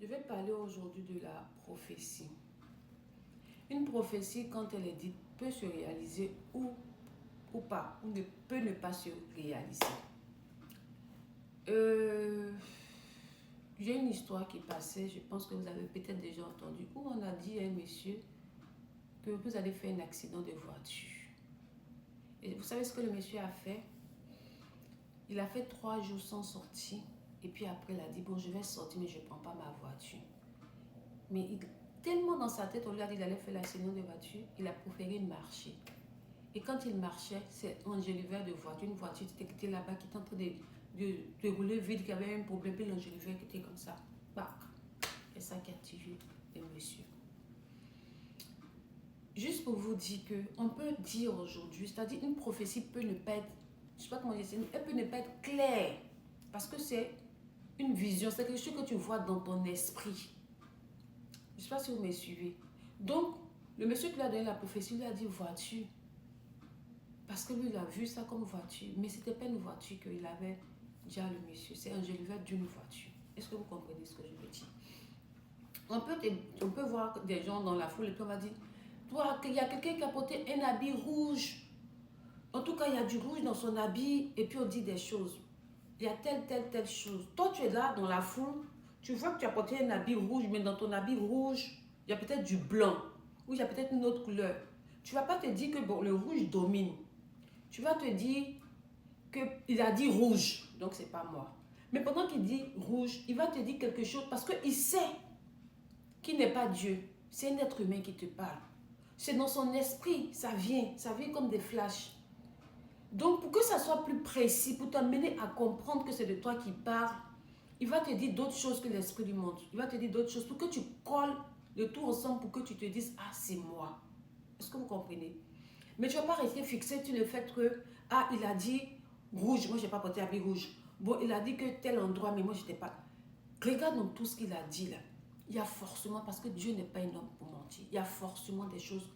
Je vais parler aujourd'hui de la prophétie. Une prophétie, quand elle est dite, peut se réaliser ou pas, ou peut ne pas se réaliser. J'ai une histoire qui passait, je pense que vous avez peut-être déjà entendu, où on a dit à un monsieur que vous allez faire un accident de voiture. Et vous savez ce que le monsieur a fait? Il a fait 3 jours sans sortir. Et puis après, il a dit, bon, je vais sortir, mais je ne prends pas ma voiture. Mais tellement dans sa tête, on lui a dit qu'il allait faire l'accident de voiture, il a préféré marcher. Et quand il marchait, c'est un enjoliveur de voiture, une voiture qui était là-bas, qui était en train de rouler vite, qui avait un problème, puis l'enjoliveur qui était comme ça. Bac. Et ça qui a tué le monsieur. Juste pour vous dire qu'on peut dire aujourd'hui, c'est-à-dire une prophétie peut ne pas être, je ne sais pas comment dire, elle peut ne pas être claire. Parce que c'est une vision, c'est quelque chose que tu vois dans ton esprit. Je ne sais pas si vous me suivez. Donc, le monsieur qui lui a donné la prophétie lui a dit voiture. Parce que lui, il a vu ça comme voiture. Mais ce n'était pas une voiture qu'il avait dit à le monsieur. C'est un enjoliveur d'une voiture. Est-ce que vous comprenez ce que je veux dire? On peut voir des gens dans la foule et puis on va dire, toi, il y a quelqu'un qui a porté un habit rouge. En tout cas, il y a du rouge dans son habit. Et puis on dit des choses. Il y a telle chose. Toi, tu es là dans la foule. Tu vois que tu as porté un habit rouge, mais dans ton habit rouge, il y a peut-être du blanc. Ou il y a peut-être une autre couleur. Tu ne vas pas te dire que bon, le rouge domine. Tu vas te dire qu'il a dit rouge. Donc, ce n'est pas moi. Mais pendant qu'il dit rouge, il va te dire quelque chose parce qu'il sait qu'il n'est pas Dieu. C'est un être humain qui te parle. C'est dans son esprit, ça vient comme des flashs. Donc, pour que ça soit plus précis, pour t'amener à comprendre que c'est de toi qui parle, il va te dire d'autres choses que l'esprit du monde. Il va te dire d'autres choses pour que tu colles le tout ensemble, pour que tu te dises, ah, c'est moi. Est-ce que vous comprenez? Mais tu ne vas pas rester fixé sur le fait que, ah, il a dit rouge, moi, je n'ai pas porté habit rouge. Bon, il a dit que tel endroit, mais moi, je n'étais pas. Regarde dans tout ce qu'il a dit là. Il y a forcément, parce que Dieu n'est pas un homme pour mentir, il y a forcément des choses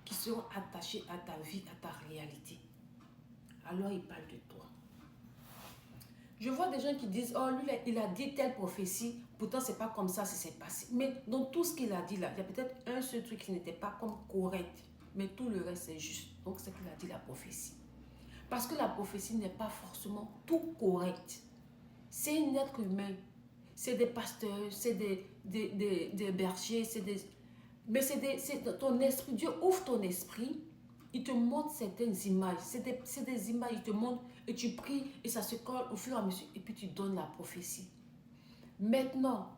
qui seront attachées à ta vie, à ta réalité. Alors il parle de toi. Je vois des gens qui disent, oh lui il a dit telle prophétie, pourtant c'est pas comme ça, c'est passé. Mais dans tout ce qu'il a dit là, il y a peut-être un seul truc qui n'était pas comme correct, mais tout le reste c'est juste. Donc c'est qu'il a dit la prophétie. Parce que la prophétie n'est pas forcément tout correct. C'est un être humain. C'est des pasteurs, c'est des bergers, mais c'est ton esprit. Dieu ouvre ton esprit. Il te montre certaines images. C'est des images, il te montre et tu pries et ça se colle au fur et à mesure et puis tu donnes la prophétie. Maintenant,